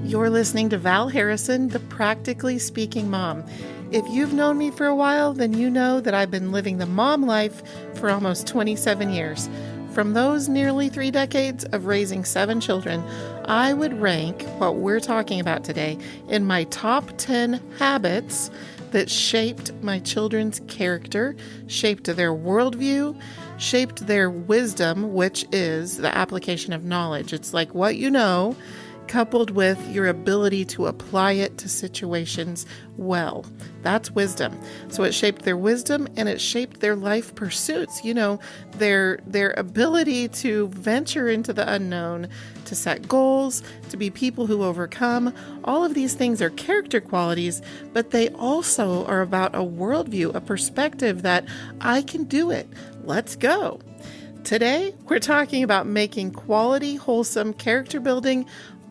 You're listening to Val Harrison, the Practically Speaking Mom. If you've known me for a while, then you know that I've been living the mom life for almost 27 years. From those nearly 3 decades of raising 7 children, I would rank what we're talking about today in my top 10 habits that shaped my children's character, shaped their worldview, shaped their wisdom, which is the application of knowledge. It's like what you know, coupled with your ability to apply it to situations well. That's wisdom. So it shaped their wisdom and it shaped their life pursuits. You know, their ability to venture into the unknown, to set goals, to be people who overcome. All of these things are character qualities, but they also are about a worldview, a perspective that I can do it. Let's go. Today, we're talking about making quality, wholesome, character building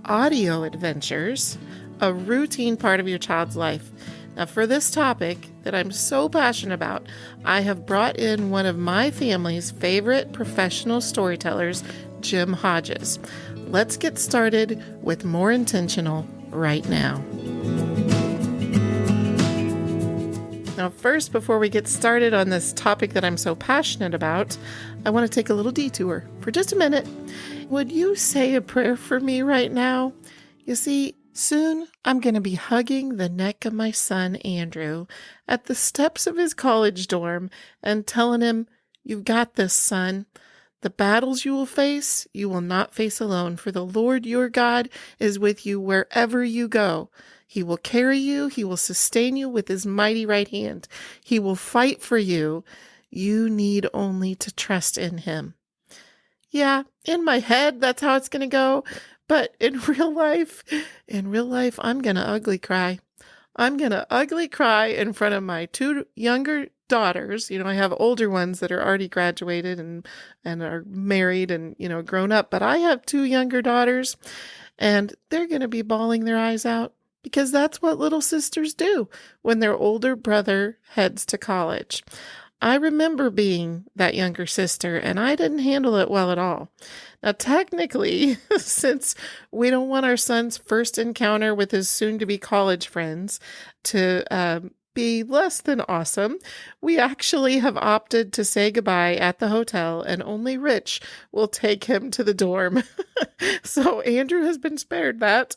audio adventures a routine part of your child's life. Now, for this topic that I'm so passionate about, I have brought in one of my family's favorite professional storytellers, Jim Hodges. Let's get started with More Intentional right now. Now, first, before we get started on this topic that I'm so passionate about, I want to take a little detour for just a minute. Would you say a prayer for me right now? You see, soon I'm going to be hugging the neck of my son, Andrew, at the steps of his college dorm and telling him, "You've got this, son. The battles you will face, you will not face alone, for the Lord your God is with you wherever you go. He will carry you. He will sustain you with his mighty right hand. He will fight for you. You need only to trust in him." Yeah, in my head, that's how it's going to go. But in real life, I'm going to ugly cry. I'm going to ugly cry in front of my 2 younger daughters. You know, I have older ones that are already graduated and are married and, grown up. But I have 2 younger daughters, and they're going to be bawling their eyes out because that's what little sisters do when their older brother heads to college. I remember being that younger sister, and I didn't handle it well at all. Now, technically, since we don't want our son's first encounter with his soon-to-be college friends to be less than awesome, we actually have opted to say goodbye at the hotel, and only Rich will take him to the dorm. So Andrew has been spared that.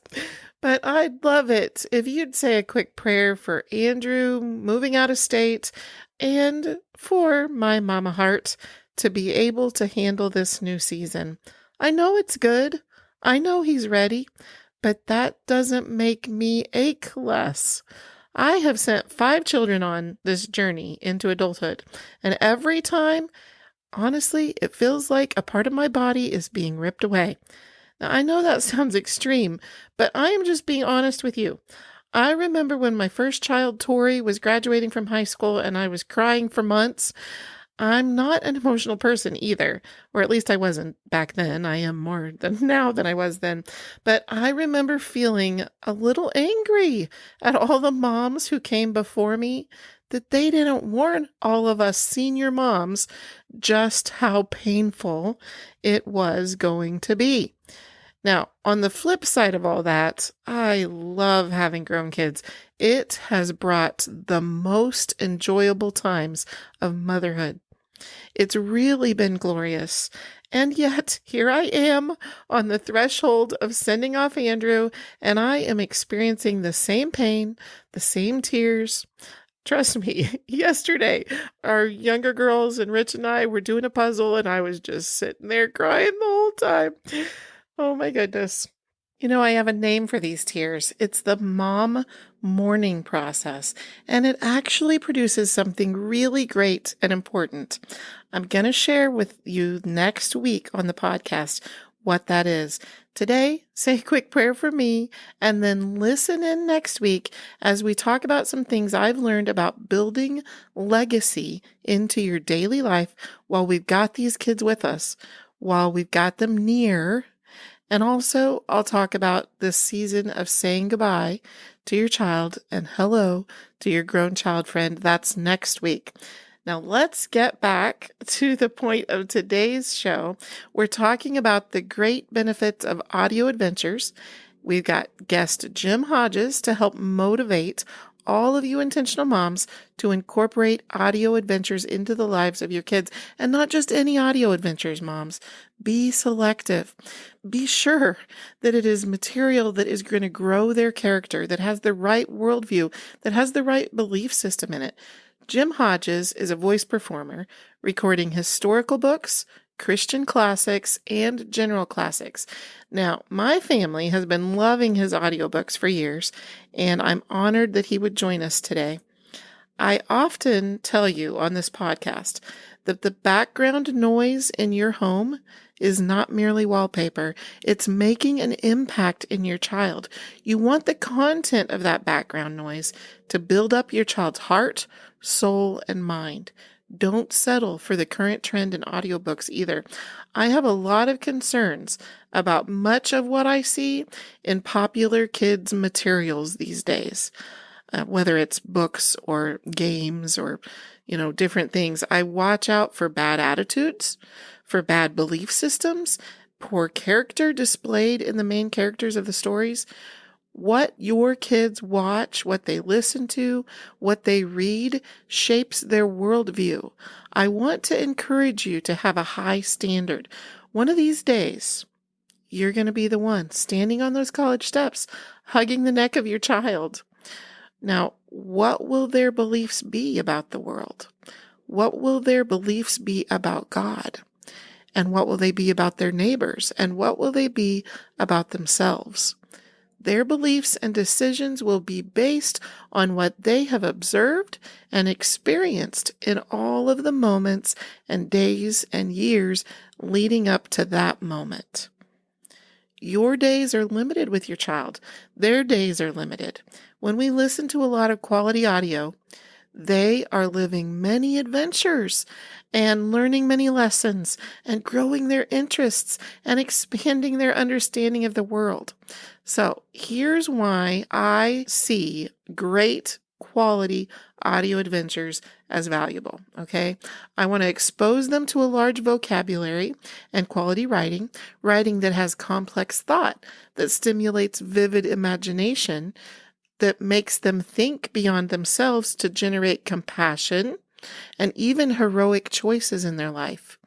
But I'd love it if you'd say a quick prayer for Andrew moving out of state and for my mama heart to be able to handle this new season. I know it's good. I know he's ready, but that doesn't make me ache less. I have sent 5 children on this journey into adulthood, and every time, honestly, it feels like a part of my body is being ripped away. Now, I know that sounds extreme, but I am just being honest with you. I remember when my first child, Tori, was graduating from high school and I was crying for months. I'm not an emotional person either, or at least I wasn't back then. I am more than now than I was then. But I remember feeling a little angry at all the moms who came before me that they didn't warn all of us senior moms just how painful it was going to be. Now, on the flip side of all that, I love having grown kids. It has brought the most enjoyable times of motherhood. It's really been glorious. And yet, here I am on the threshold of sending off Andrew, and I am experiencing the same pain, the same tears. Trust me, yesterday, our younger girls and Rich and I were doing a puzzle, and I was just sitting there crying the whole time. Oh my goodness. You know, I have a name for these tears. It's the mom mourning process, and it actually produces something really great and important. I'm going to share with you next week on the podcast what that is. Today, say a quick prayer for me, and then listen in next week as we talk about some things I've learned about building legacy into your daily life while we've got these kids with us, while we've got them near. And also, I'll talk about this season of saying goodbye to your child and hello to your grown child friend. That's next week. Now, let's get back to the point of today's show. We're talking about the great benefits of audio adventures. We've got guest Jim Hodges to help motivate all of you intentional moms to incorporate audio adventures into the lives of your kids. And not just any audio adventures, moms. Be selective. Be sure that it is material that is going to grow their character, that has the right worldview, that has the right belief system in it. Jim Hodges is a voice performer, recording historical books, Christian classics, and general classics. Now, my family has been loving his audiobooks for years, and I'm honored that he would join us today. I often tell you on this podcast that the background noise in your home is not merely wallpaper. It's making an impact in your child. You want the content of that background noise to build up your child's heart, soul, and mind. Don't settle for the current trend in audiobooks either. I have a lot of concerns about much of what I see in popular kids' materials these days. Whether it's books or games or, different things. I watch out for bad attitudes, for bad belief systems, poor character displayed in the main characters of the stories. What your kids watch, what they listen to, what they read shapes their worldview. I want to encourage you to have a high standard. One of these days, you're going to be the one standing on those college steps, hugging the neck of your child. Now, what will their beliefs be about the world? What will their beliefs be about God? And what will they be about their neighbors? And what will they be about themselves? Their beliefs and decisions will be based on what they have observed and experienced in all of the moments and days and years leading up to that moment. Your days are limited with your child. Their days are limited. When we listen to a lot of quality audio, they are living many adventures and learning many lessons and growing their interests and expanding their understanding of the world. So here's why I see great quality audio adventures as valuable, okay? I want to expose them to a large vocabulary and quality writing that has complex thought, that stimulates vivid imagination, that makes them think beyond themselves to generate compassion and even heroic choices in their life.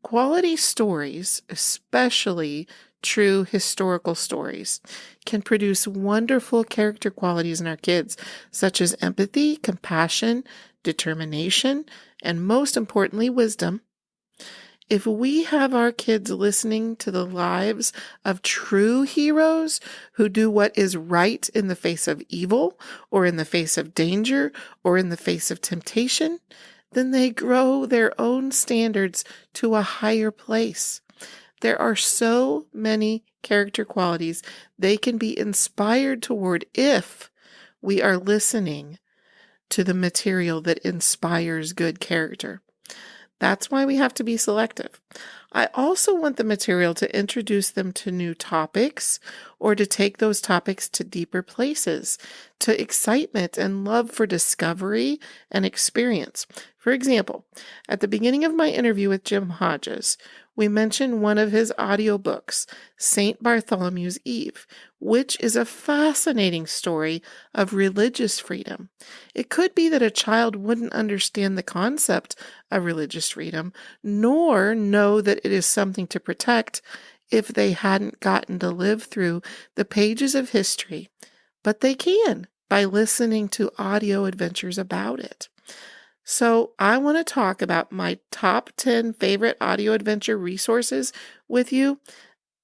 Quality stories, especially true historical stories, can produce wonderful character qualities in our kids, such as empathy, compassion, determination, and most importantly, wisdom. If we have our kids listening to the lives of true heroes who do what is right in the face of evil, or in the face of danger, or in the face of temptation, then they grow their own standards to a higher place. There are so many character qualities they can be inspired toward if we are listening to the material that inspires good character. That's why we have to be selective. I also want the material to introduce them to new topics or to take those topics to deeper places, to excitement and love for discovery and experience. For example, at the beginning of my interview with Jim Hodges, we mentioned one of his audiobooks, St. Bartholomew's Eve, which is a fascinating story of religious freedom. It could be that a child wouldn't understand the concept of religious freedom, nor know that it is something to protect if they hadn't gotten to live through the pages of history, but they can by listening to audio adventures about it. So I want to talk about my top 10 favorite audio adventure resources with you,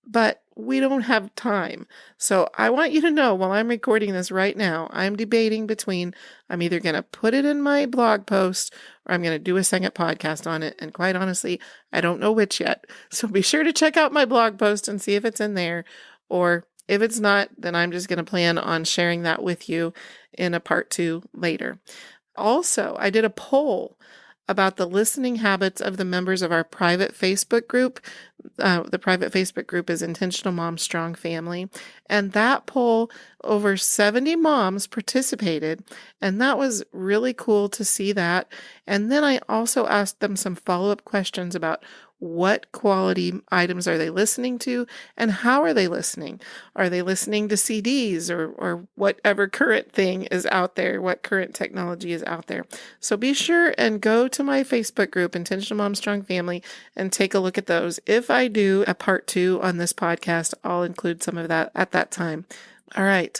but we don't have time. So I want you to know while I'm recording this right now, I'm debating between I'm either going to put it in my blog post or I'm going to do a second podcast on it. And quite honestly, I don't know which yet. So be sure to check out my blog post and see if it's in there. Or if it's not, then I'm just going to plan on sharing that with you in a part 2 later. Also, I did a poll about the listening habits of the members of our private Facebook group. The private Facebook group is Intentional Mom Strong Family. And that poll, over 70 moms participated. And that was really cool to see that. And then I also asked them some follow-up questions about what quality items are they listening to and how are they listening? Are they listening to CDs or whatever current thing is out there, what current technology is out there? So be sure and go to my Facebook group, Intentional Mom Strong Family, and take a look at those. If I do a part 2 on this podcast, I'll include some of that at that time. All right.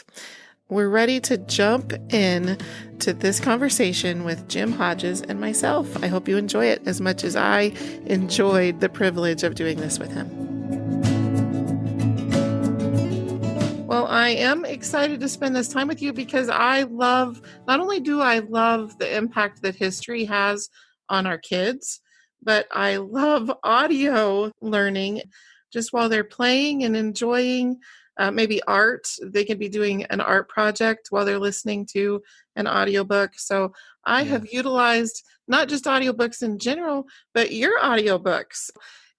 We're ready to jump in to this conversation with Jim Hodges and myself. I hope you enjoy it as much as I enjoyed the privilege of doing this with him. Well, I am excited to spend this time with you because not only do I love the impact that history has on our kids, but I love audio learning. Just while they're playing and enjoying maybe art, they could be doing an art project while they're listening to an audiobook. So I have utilized not just audiobooks in general, but your audiobooks.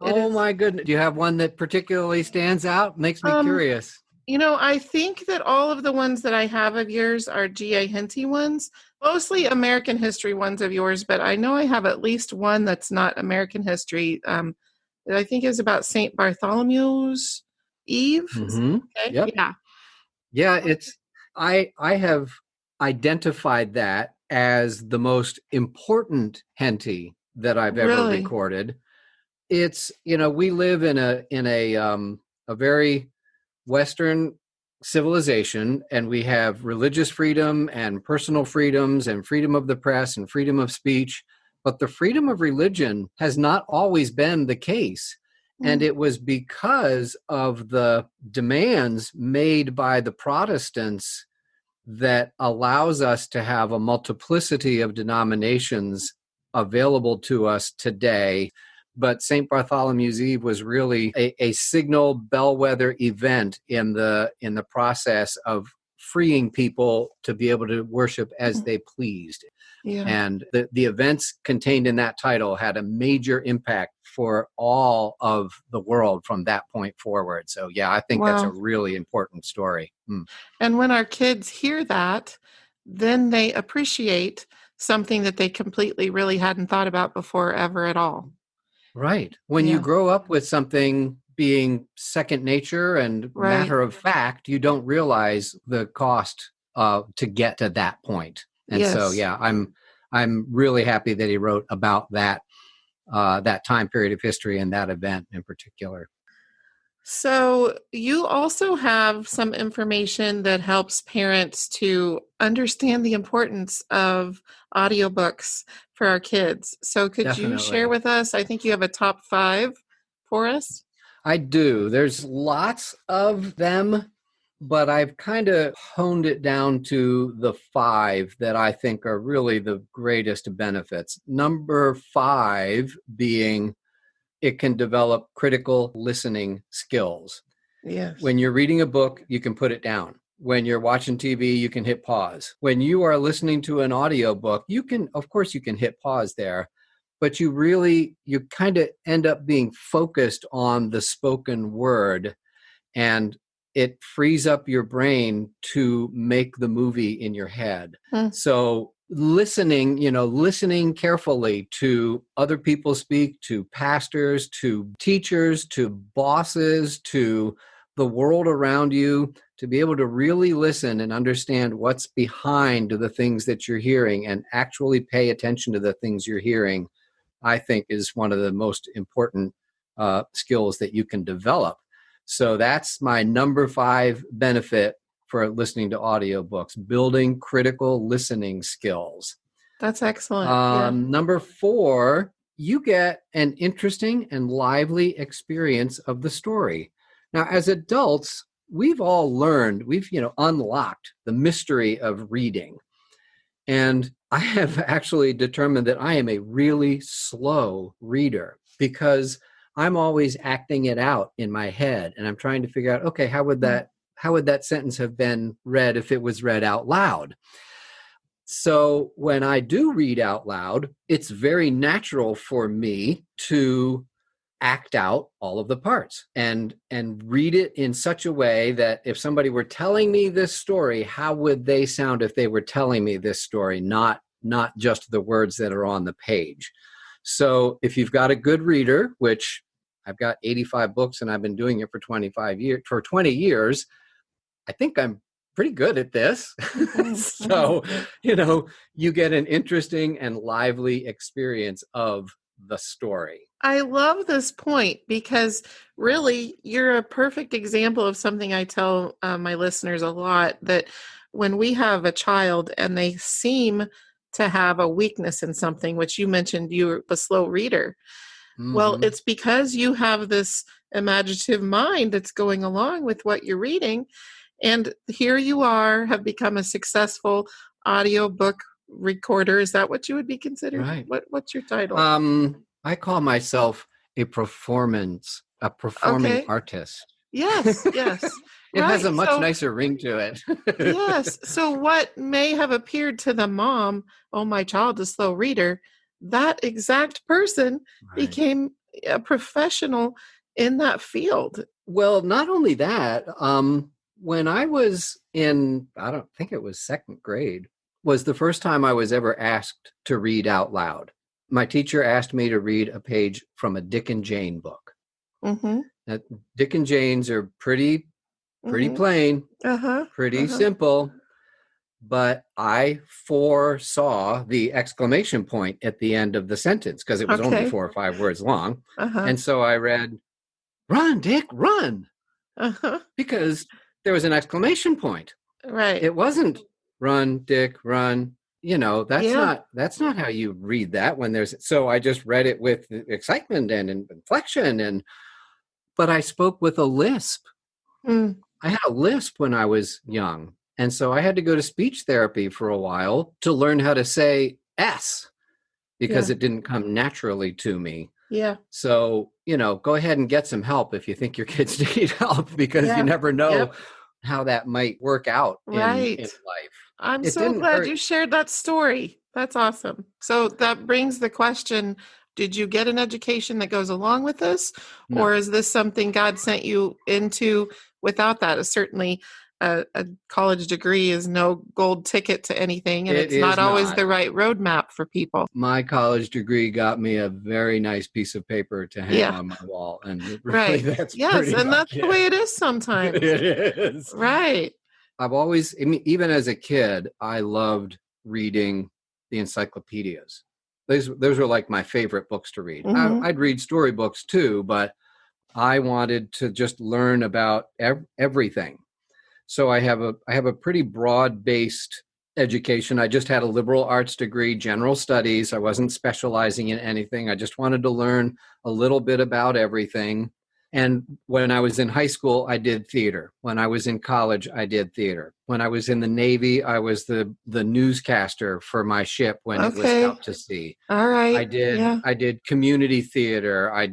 My goodness. Do you have one that particularly stands out? Makes me curious. I think that all of the ones that I have of yours are G.A. Henty ones, mostly American history ones of yours, but I know I have at least one that's not American history. I think it was about St. Bartholomew's Eve. Mm-hmm. Okay. Yep. Yeah. Yeah, I have identified that as the most important Henty that I've ever recorded. It's, we live in a very Western civilization, and we have religious freedom and personal freedoms and freedom of the press and freedom of speech, but the freedom of religion has not always been the case. And it was because of the demands made by the Protestants that allows us to have a multiplicity of denominations available to us today. But St. Bartholomew's Eve was really a signal bellwether event in the process of freeing people to be able to worship as they pleased. Yeah. And the events contained in that title had a major impact for all of the world from that point forward. So, yeah, I think that's a really important story. And when our kids hear that, then they appreciate something that they completely really hadn't thought about before ever at all. Right. When you grow up with something being second nature and matter of fact, you don't realize the cost to get to that point. And so, yeah, I'm really happy that he wrote about that time period of history and that event in particular. So you also have some information that helps parents to understand the importance of audiobooks for our kids. So could you share with us, I think you have a top 5 for us? I do. There's lots of them, but I've kind of honed it down to the 5 that I think are really the greatest benefits. Number 5 being it can develop critical listening skills. Yes. When you're reading a book, you can put it down. When you're watching TV, you can hit pause. When you are listening to an audiobook, of course you can hit pause there, but you kind of end up being focused on the spoken word, and it frees up your brain to make the movie in your head. So listening carefully to other people speak, to pastors, to teachers, to bosses, to the world around you, to be able to really listen and understand what's behind the things that you're hearing and actually pay attention to the things you're hearing, I think is one of the most important skills that you can develop. So that's my number 5 benefit for listening to audiobooks, building critical listening skills. That's excellent. Number 4, you get an interesting and lively experience of the story. Now, as adults, we've all learned, we've unlocked the mystery of reading. And I have actually determined that I am a really slow reader because I'm always acting it out in my head. And I'm trying to figure out, okay, how would that sentence have been read if it was read out loud? So when I do read out loud, it's very natural for me to act out all of the parts and read it in such a way that if somebody were telling me this story, how would they sound if they were telling me this story, not just the words that are on the page. So if you've got a good reader, which I've got 85 books and I've been doing it for 20 years, I think I'm pretty good at this. So, you get an interesting and lively experience of the story. I love this point because really you're a perfect example of something I tell my listeners a lot, that when we have a child and they seem to have a weakness in something, which you mentioned you're a slow reader. Mm-hmm. Well, it's because you have this imaginative mind that's going along with what you're reading. And here you are, have become a successful audiobook recorder. Is that what you would be considered? Right. What's your title? I call myself a performing artist. Yes. It has a much nicer ring to it. Yes. So what may have appeared to the mom, oh, my child is a slow reader, that exact person became a professional in that field. Well, not only that, when I was in, I don't think it was second grade, was the first time I was ever asked to read out loud. My teacher asked me to read a page from a Dick and Jane book. Mm-hmm. Now, Dick and Jane's are pretty plain, pretty simple, but I foresaw the exclamation point at the end of the sentence because it was only 4 or 5 words long. And so I read, "Run, Dick, run," because there was an exclamation point. Right. It wasn't "Run, Dick, run." That's not how you read that when there's, so I just read it with excitement and inflection, but I spoke with a lisp. I had a lisp when I was young. And so I had to go to speech therapy for a while to learn how to say S because it didn't come naturally to me. Yeah. So, go ahead and get some help if you think your kids need help, because you never know how that might work out in life. I'm so glad you shared that story. That's awesome. So that brings the question, did you get an education that goes along with this? No. Or is this something God sent you into without that? Certainly a college degree is no gold ticket to anything, and it's not always the right roadmap for people. My college degree got me a very nice piece of paper to hang on my wall. And really, that's the way it is sometimes. It is. Right. I've always, even as a kid, I loved reading the encyclopedias. Those were like my favorite books to read. Mm-hmm. I'd read storybooks too, but I wanted to just learn about everything. So I have a pretty broad-based education. I just had a liberal arts degree, general studies. I wasn't specializing in anything. I just wanted to learn a little bit about everything. And when I was in high school, I did theater. When I was in college, I did theater. When I was in the Navy, I was the newscaster for my ship when it was out to sea. All right. I did community theater. I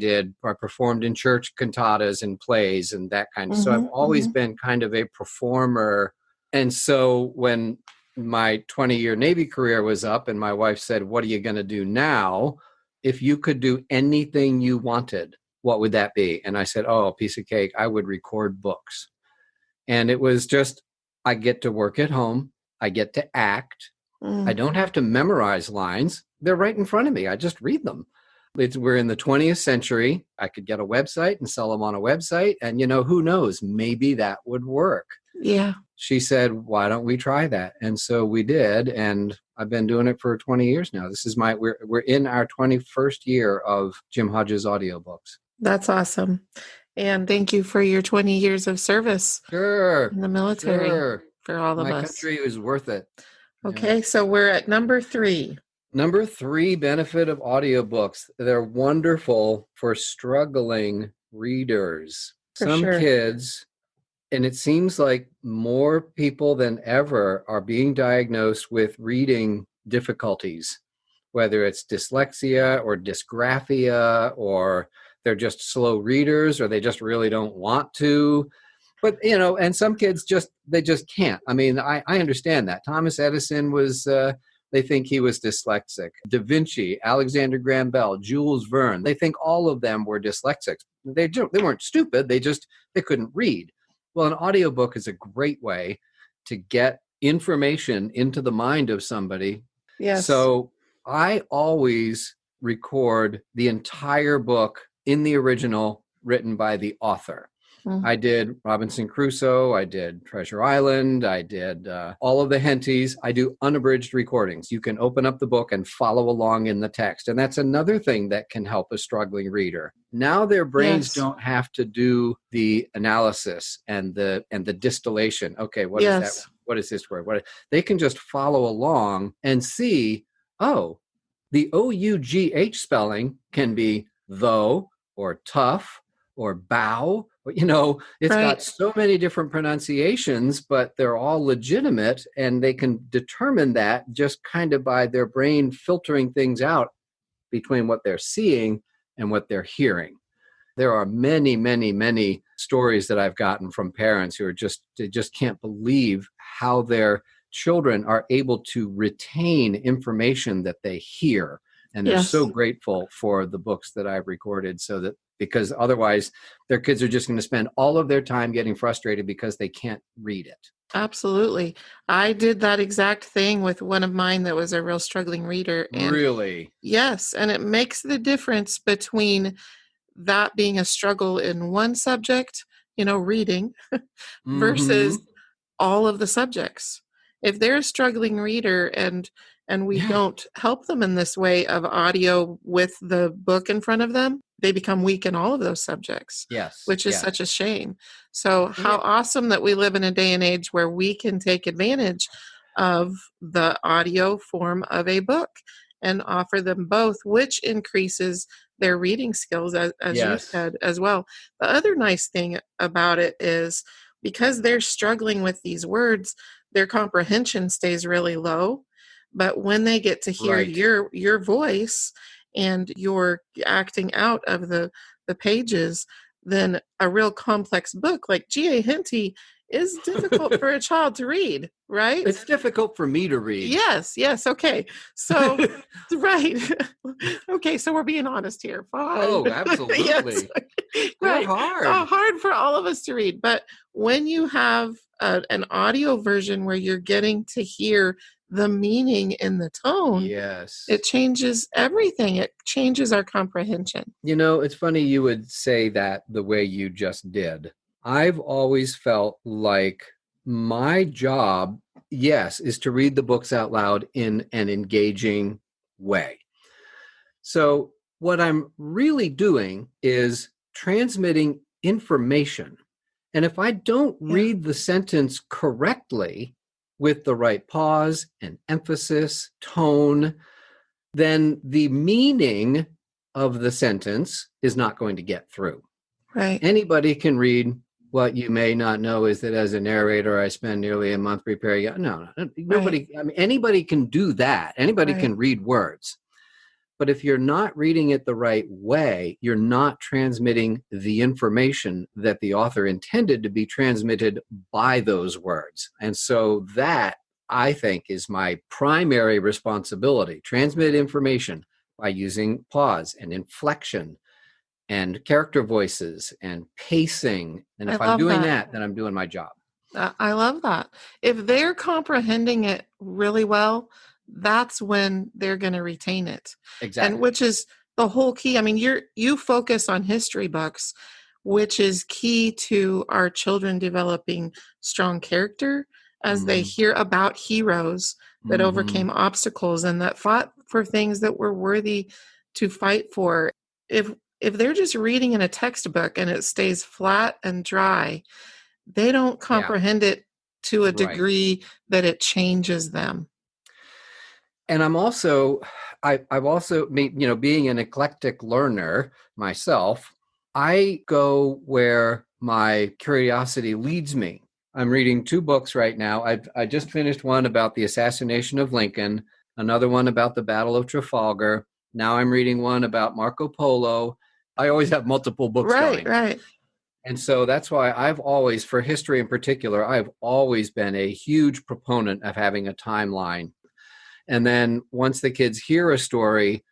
performed in church cantatas and plays and that kind of. So I've always been kind of a performer. And so when my 20-year Navy career was up and my wife said, "What are you going to do now? If you could do anything you wanted, what would that be?" And I said, "Oh, a piece of cake. I would record books." And it was just, I get to work at home. I get to act. I don't have to memorize lines. They're right in front of me. I just read them. We're in the 20th century. I could get a website and sell them on a website. And, who knows? Maybe that would work. Yeah. She said, "Why don't we try that?" And so we did. And I've been doing it for 20 years now. This is we're in our 21st year of Jim Hodges audiobooks. That's awesome. And thank you for your 20 years of service in the military for all of us. My country is worth it. Okay, so we're at number 3. Number 3 benefit of audiobooks. They're wonderful for struggling readers. Some kids, and it seems like more people than ever are being diagnosed with reading difficulties, whether it's dyslexia or dysgraphia, or they're just slow readers, or they just really don't want to. But, and some kids they just can't. I mean, I understand that. Thomas Edison was, they think he was dyslexic. Da Vinci, Alexander Graham Bell, Jules Verne, they think all of them were dyslexics. They weren't stupid. They couldn't read. Well, an audiobook is a great way to get information into the mind of somebody. Yes. So I always record the entire book in the original written by the author. I did Robinson Crusoe. I did Treasure Island. I did all of the Henties. I do unabridged recordings. You can open up the book and follow along in the text. And that's another thing that can help a struggling reader. Now their brains don't have to do the analysis and the distillation. Okay, what is that? What is this word? They can just follow along and see, oh, the O-U-G-H spelling can be though or tough or bow. It's got so many different pronunciations, but they're all legitimate, and they can determine that just kind of by their brain filtering things out between what they're seeing and what they're hearing. There are many, many, many stories that I've gotten from parents who they just can't believe how their children are able to retain information that they hear. And they're so grateful for the books that I've recorded, because otherwise their kids are just going to spend all of their time getting frustrated because they can't read it. Absolutely. I did that exact thing with one of mine that was a real struggling reader. And really? Yes. And it makes the difference between that being a struggle in one subject, reading, versus all of the subjects. If they're a struggling reader and we don't help them in this way of audio with the book in front of them, they become weak in all of those subjects. Yes. Which is such a shame. So how awesome that we live in a day and age where we can take advantage of the audio form of a book and offer them both, which increases their reading skills, as you said, as well. The other nice thing about it is because they're struggling with these words, their comprehension stays really low. But when they get to hear your voice and you're acting out of the pages, then a real complex book like G.A. Henty is difficult for a child to read, right? It's difficult for me to read. Yes. Okay. So, right. Okay. So we're being honest here. Fine. Oh, absolutely. Yes. They're hard. Hard for all of us to read. But when you have an audio version where you're getting to hear the meaning in the tone, it changes everything. It changes our comprehension. It's funny you would say that the way you just did. I've always felt like my job, is to read the books out loud in an engaging way. So what I'm really doing is transmitting information. And if I don't read the sentence correctly with the right pause and emphasis, tone, then the meaning of the sentence is not going to get through. Right. Anybody can read. What you may not know is that as a narrator, I spend nearly a month preparing. No, nobody. I mean, anybody can do that. Anybody can read words. But if you're not reading it the right way, you're not transmitting the information that the author intended to be transmitted by those words. And so that, I think, is my primary responsibility. Transmit information by using pause and inflection and character voices and pacing. And if I'm doing that, then I'm doing my job. I love that. If they're comprehending it really well, that's when they're going to retain it. Exactly. And which is the whole key. I mean, you focus on history books, which is key to our children developing strong character as they hear about heroes that overcame obstacles and that fought for things that were worthy to fight for. If they're just reading in a textbook and it stays flat and dry, they don't comprehend it to a degree that it changes them. And I've also, being an eclectic learner myself, I go where my curiosity leads me. I'm reading 2 books right now. I just finished one about the assassination of Lincoln, another one about the Battle of Trafalgar. Now I'm reading one about Marco Polo. I always have multiple books going. Right. And so that's why I've always, for history in particular, I've always been a huge proponent of having a timeline. And then once the kids hear a story,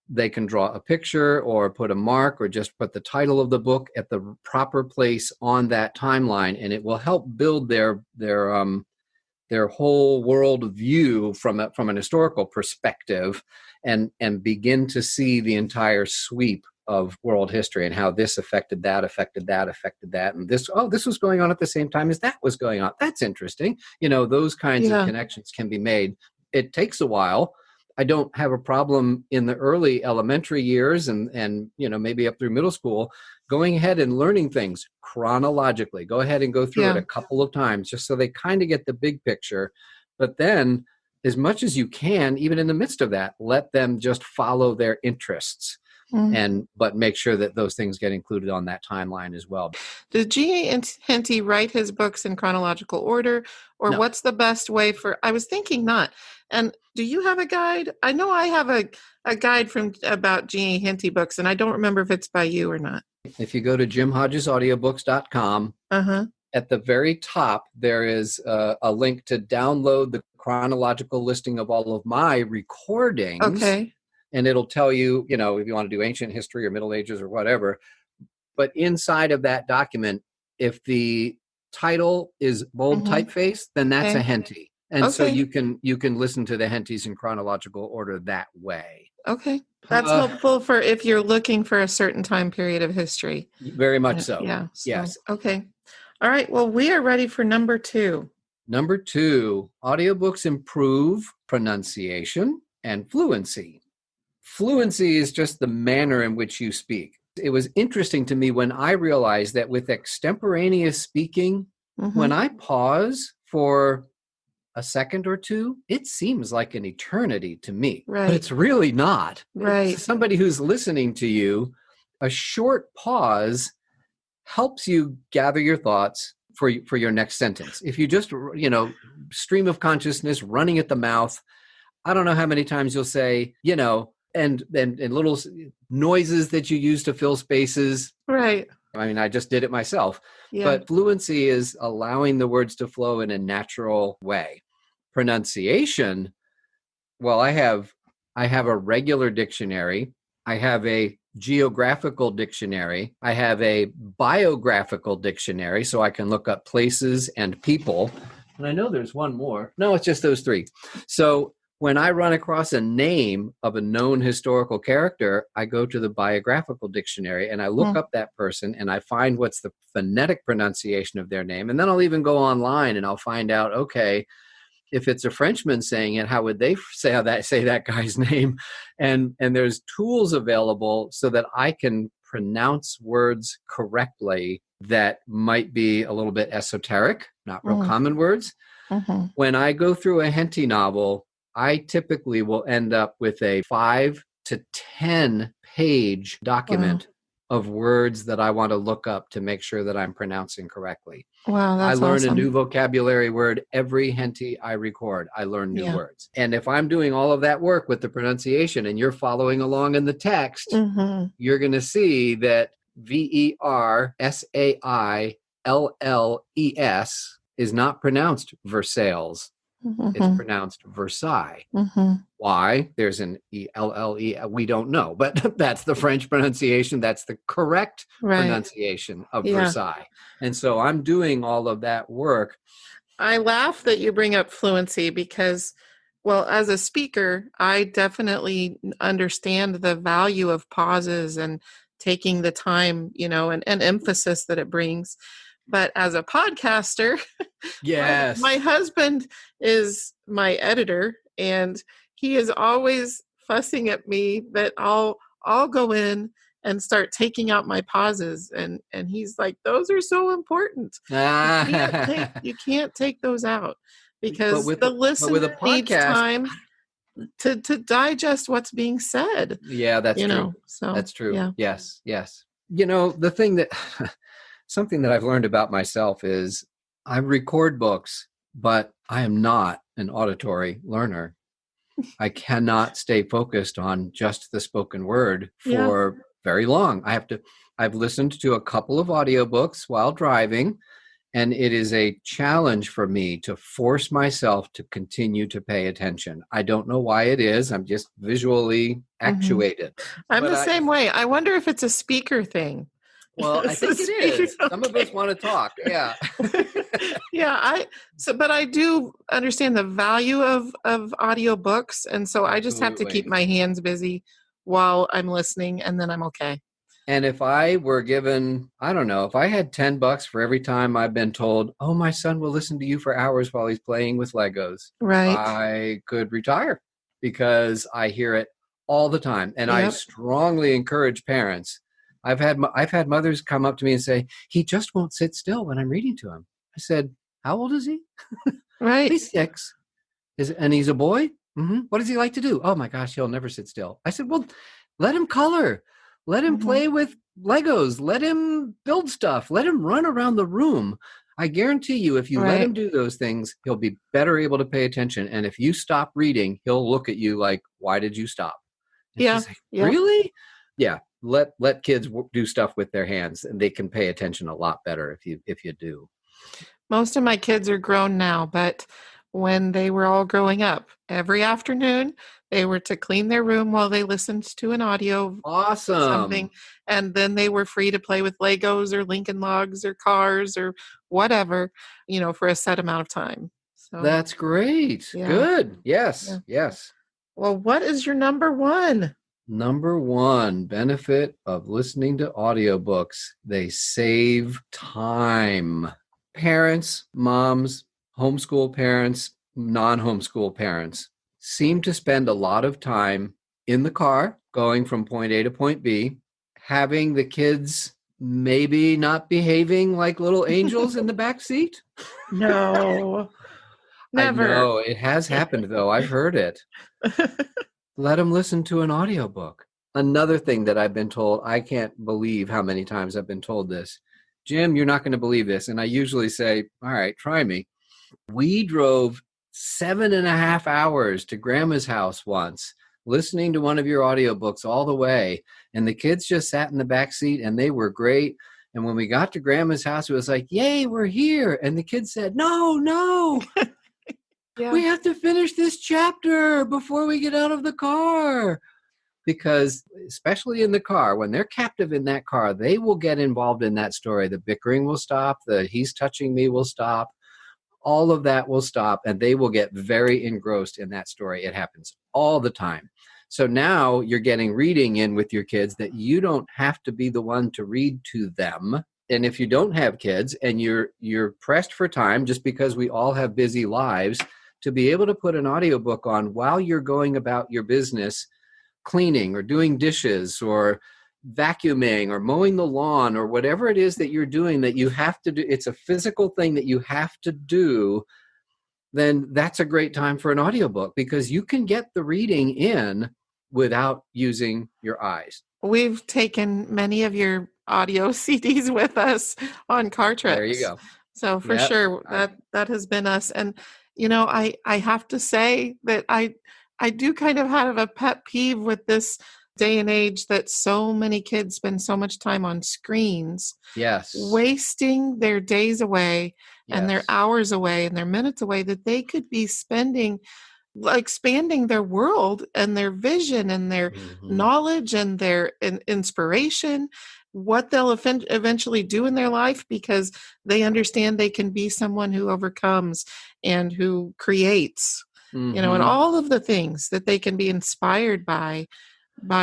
they can draw a picture or put a mark or just put the title of the book at the proper place on that timeline, and it will help build their whole world view from an historical perspective, and begin to see the entire sweep of world history and how this affected that, and this was going on at the same time as that was going on. That's interesting. Those kinds of connections can be made. It takes a while. I don't have a problem in the early elementary years and maybe up through middle school going ahead and learning things chronologically. Go ahead and go through it a couple of times just so they kind of get the big picture. But then, as much as you can, even in the midst of that, let them just follow their interests. But make sure that those things get included on that timeline as well. Does G.A. Henty write his books in chronological order, or No. What's the best way for? I was thinking not. And do you have a guide? I know I have a guide about G.A. Henty books, and I don't remember if it's by you or not. If you go to jimhodgesaudiobooks.com, at the very top there is a link to download the chronological listing of all of my recordings. Okay. And it'll tell you, if you want to do ancient history or Middle Ages or whatever. But inside of that document, if the title is bold typeface, then that's a Henty. And so you can listen to the Hentys in chronological order that way. Okay. That's helpful for if you're looking for a certain time period of history. Very much so. Yeah. Yes. Okay. All right. Well, we are ready for number 2. Number 2, audiobooks improve pronunciation and fluency. Fluency is just the manner in which you speak. It was interesting to me when I realized that with extemporaneous speaking, when I pause for a second or two, it seems like an eternity to me. Right. But it's really not. Right. Somebody who's listening to you, a short pause helps you gather your thoughts for your next sentence. If you just, stream of consciousness running at the mouth, I don't know how many times you'll say, and little noises that you use to fill spaces. Right. I mean, I just did it myself. Yeah. But fluency is allowing the words to flow in a natural way. Pronunciation, well, I have a regular dictionary. I have a geographical dictionary. I have a biographical dictionary, so I can look up places and people. And I know there's one more. No, it's just those 3. So when I run across a name of a known historical character, I go to the biographical dictionary and I look up that person and I find what's the phonetic pronunciation of their name. And then I'll even go online and I'll find out, okay, if it's a Frenchman saying it, how would they say that guy's name? And there's tools available so that I can pronounce words correctly that might be a little bit esoteric, not real common words. When I go through a Henty novel, I typically will end up with a 5 to 10 page document of words that I want to look up to make sure that I'm pronouncing correctly. Wow, that's I learn awesome. a new vocabulary word every Henty I record. I learn new words. And if I'm doing all of that work with the pronunciation and you're following along in the text, you're going to see that Versailles is not pronounced Versailles. It's pronounced Versailles. Why? There's an E-L-L-E. We don't know, but that's the French pronunciation. That's the correct pronunciation of Versailles. And so I'm doing all of that work. I laugh that you bring up fluency because, well, as a speaker, I definitely understand the value of pauses and taking the time, and emphasis that it brings. But as a podcaster, yes, my husband is my editor, and he is always fussing at me that I'll go in and start taking out my pauses, and he's like, "Those are so important. You can't take those out because the listener needs time to digest what's being said." Yeah, that's true. So that's true. Yeah. Yes. The thing that. Something that I've learned about myself is I record books, but I am not an auditory learner. I cannot stay focused on just the spoken word for very long. I've listened to a couple of audiobooks while driving, and it is a challenge for me to force myself to continue to pay attention. I don't know why it is. I'm just visually actuated. I'm the same way. I wonder if it's a speaker thing. Well, I think it is. Some of us want to talk. Yeah. But I do understand the value of audiobooks. And so I just have to keep my hands busy while I'm listening, and then I'm okay. And if I were given, I don't know, if I had $10 for every time I've been told, oh, my son will listen to you for hours while he's playing with Legos, right, I could retire, because I hear it all the time. And I strongly encourage parents. I've had mothers come up to me and say, he just won't sit still when I'm reading to him. I said, how old is he? Right. He's 6. And he's a boy? Mm-hmm. What does he like to do? Oh my gosh, he'll never sit still. I said, well, let him color. Let him play with Legos. Let him build stuff. Let him run around the room. I guarantee you, if you let him do those things, he'll be better able to pay attention. And if you stop reading, he'll look at you like, why did you stop? Like, really? Yeah. Let kids do stuff with their hands, and they can pay attention a lot better if you do. Most of my kids are grown now, but when they were all growing up, every afternoon they were to clean their room while they listened to an audio something, and then they were free to play with Legos or Lincoln Logs or cars or whatever, for a set amount of time. So that's great. Yeah. Good. Yes. Yeah. Yes. Well, what is your number one? Number one benefit of listening to audiobooks: they save time. Parents, moms, homeschool parents, non-homeschool parents seem to spend a lot of time in the car going from point A to point B, having the kids maybe not behaving like little angels in the back seat. No, never. I know, it has happened though. I've heard it. Let them listen to an audiobook. Another thing that I've been told, I can't believe how many times I've been told this. Jim, you're not going to believe this. And I usually say, all right, try me. We drove 7.5 hours to Grandma's house once, listening to one of your audiobooks all the way. And the kids just sat in the back seat, and they were great. And when we got to Grandma's house, it was like, yay, we're here. And the kids said, no. We have to finish this chapter before we get out of the car. Because especially in the car, when they're captive in that car, they will get involved in that story. The bickering will stop. The he's touching me will stop. All of that will stop, and they will get very engrossed in that story. It happens all the time. So now you're getting reading in with your kids that you don't have to be the one to read to them. And if you don't have kids and you're pressed for time, just because we all have busy lives, to be able to put an audiobook on while you're going about your business, cleaning or doing dishes or vacuuming or mowing the lawn or whatever it is that you're doing that you have to do, it's a physical thing that you have to do, then that's a great time for an audiobook, because you can get the reading in without using your eyes. We've taken many of your audio CDs with us on car trips. There you go. So for sure, that has been us. And, I have to say that I do kind of have a pet peeve with this day and age that so many kids spend so much time on screens. Yes. Wasting their days away and their hours away and their minutes away that they could be spending expanding their world and their vision and their knowledge and their inspiration, what they'll eventually do in their life, because they understand they can be someone who overcomes and who creates. And all of the things that they can be inspired by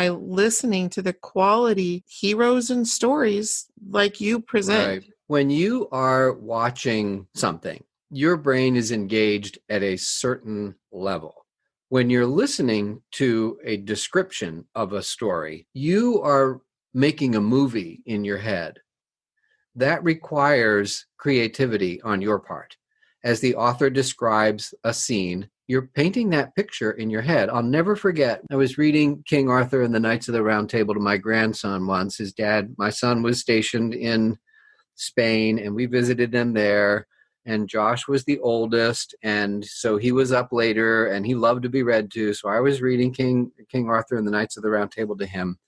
listening to the quality heroes and stories like you present. Right. When you are watching something, your brain is engaged at a certain level. When you're listening to a description of a story, you are making a movie in your head. That requires creativity on your part. As the author describes a scene, you're painting that picture in your head. I'll never forget, I was reading King Arthur and the Knights of the Round Table to my grandson once. My son was stationed in Spain, and we visited them there. And Josh was the oldest, and so he was up later, and he loved to be read to. So I was reading King Arthur and the Knights of the Round Table to him.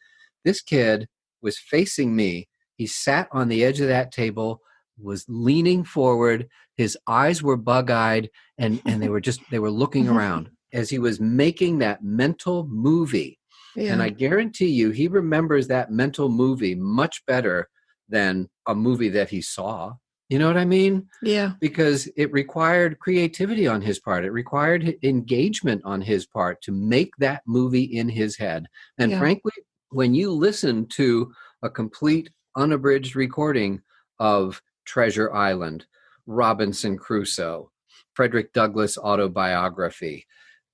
This kid was facing me. He sat on the edge of that table, was leaning forward. His eyes were bug-eyed, and they were looking around as he was making that mental movie. Yeah. And I guarantee you, he remembers that mental movie much better than a movie that he saw. You know what I mean? Yeah. Because it required creativity on his part. It required engagement on his part to make that movie in his head. And frankly, when you listen to a complete unabridged recording of Treasure Island, Robinson Crusoe, Frederick Douglass autobiography,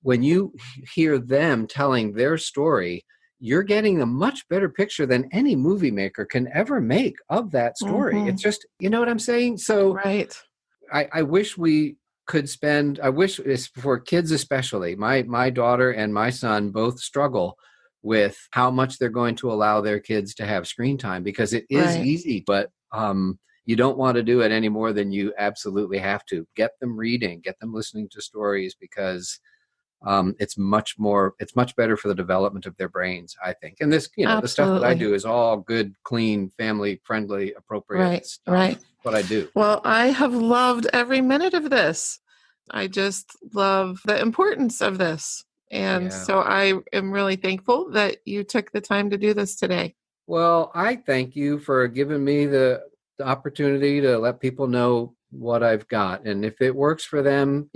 when you hear them telling their story, you're getting a much better picture than any movie maker can ever make of that story. Mm-hmm. It's just, you know what I'm saying? So right. I wish we could spend, I wish it's for kids especially. My daughter and my son both struggle with how much they're going to allow their kids to have screen time, because it is easy, but you don't want to do it any more than you absolutely have to. Get them reading, get them listening to stories, because it's much better for the development of their brains, I think. And this, the stuff that I do is all good, clean, family friendly, appropriate stuff. Right. What I do. Well, I have loved every minute of this. I just love the importance of this. And so I am really thankful that you took the time to do this today. Well, I thank you for giving me the opportunity to let people know what I've got. And if it works for them,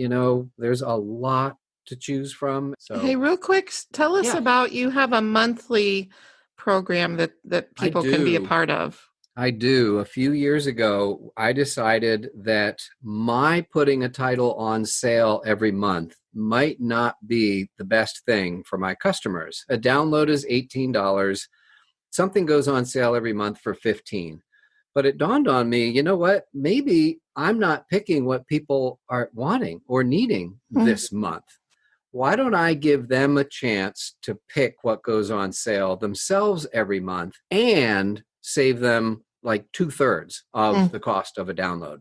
there's a lot to choose from. So, hey, real quick, tell us about, you have a monthly program that people can be a part of. I do. A few years ago, I decided that my putting a title on sale every month might not be the best thing for my customers. A download is $18. Something goes on sale every month for $15. But it dawned on me, you know what? Maybe I'm not picking what people are wanting or needing this month. Why don't I give them a chance to pick what goes on sale themselves every month and save them like 2/3 of the cost of a download?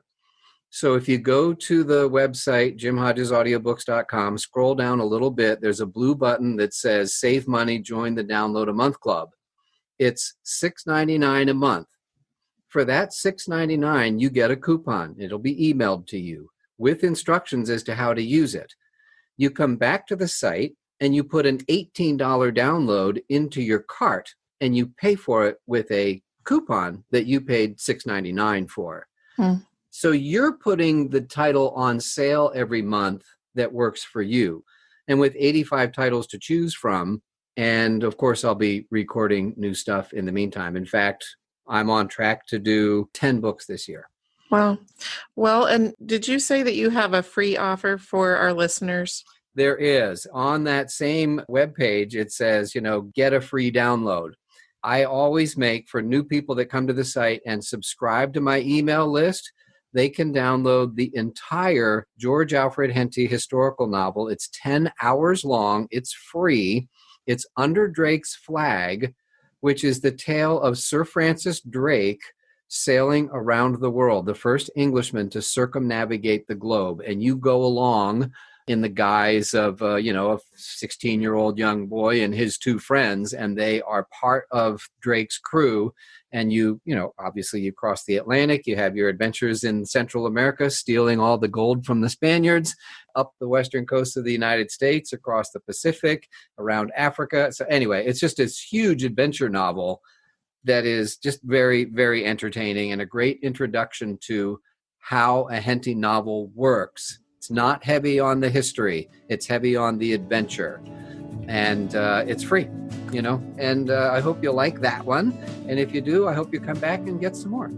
So if you go to the website, jimhodgesaudiobooks.com, scroll down a little bit, there's a blue button that says Save Money, Join the Download a Month Club. It's $6.99 a month. For that $6.99, you get a coupon. It'll be emailed to you with instructions as to how to use it. You come back to the site and you put an $18 download into your cart and you pay for it with a coupon that you paid $6.99 for. So you're putting the title on sale every month that works for you. And with 85 titles to choose from, and of course, I'll be recording new stuff in the meantime. In fact, I'm on track to do 10 books this year. Wow. Well, and did you say that you have a free offer for our listeners? There is. On that same webpage, it says, get a free download. I always make, for new people that come to the site and subscribe to my email list, they can download the entire George Alfred Henty historical novel. It's 10 hours long. It's free. It's Under Drake's Flag, which is the tale of Sir Francis Drake sailing around the world, the first Englishman to circumnavigate the globe. And you go along in the guise of, a 16-year-old young boy and his two friends, and they are part of Drake's crew. And obviously you cross the Atlantic, you have your adventures in Central America, stealing all the gold from the Spaniards, up the western coast of the United States, across the Pacific, around Africa. So anyway, it's just this huge adventure novel that is just very, very entertaining and a great introduction to how a Henty novel works. It's not heavy on the history. It's heavy on the adventure. And it's free, and I hope you'll like that one. And if you do, I hope you come back and get some more.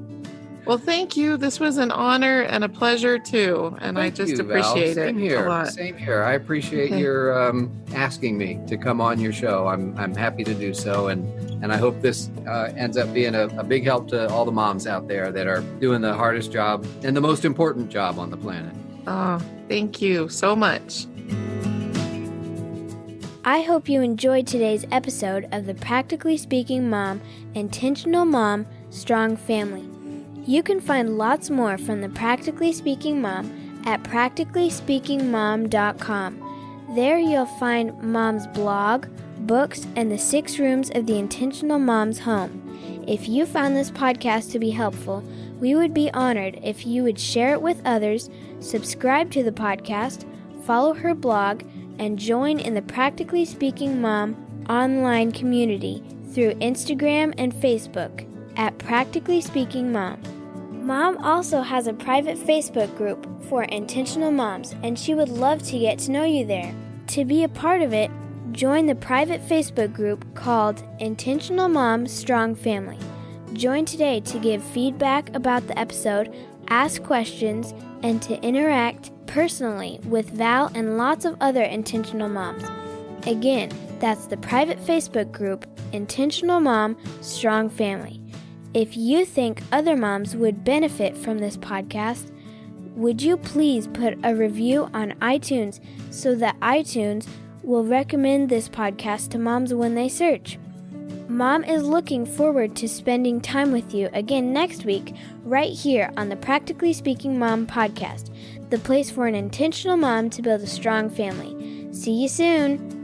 Well, thank you. This was an honor and a pleasure too. And I just appreciate it a lot. Same here. I appreciate your asking me to come on your show. I'm happy to do so. And I hope this ends up being a big help to all the moms out there that are doing the hardest job and the most important job on the planet. Oh, thank you so much. I hope you enjoyed today's episode of the Practically Speaking Mom, Intentional Mom, Strong Family. You can find lots more from the Practically Speaking Mom at practicallyspeakingmom.com. There you'll find Mom's blog, books, and the 6 rooms of the Intentional Mom's home. If you found this podcast to be helpful, we would be honored if you would share it with others, subscribe to the podcast, follow her blog, and join in the Practically Speaking Mom online community through Instagram and Facebook at Practically Speaking Mom. Mom also has a private Facebook group for intentional moms, and she would love to get to know you there. To be a part of it, join the private Facebook group called Intentional Mom Strong Family. Join today to give feedback about the episode, ask questions, and to interact personally with Val and lots of other intentional moms. Again, that's the private Facebook group, Intentional Mom Strong Family. If you think other moms would benefit from this podcast, would you please put a review on iTunes so that iTunes will recommend this podcast to moms when they search? Mom is looking forward to spending time with you again next week, right here on the Practically Speaking Mom podcast, the place for an intentional mom to build a strong family. See you soon!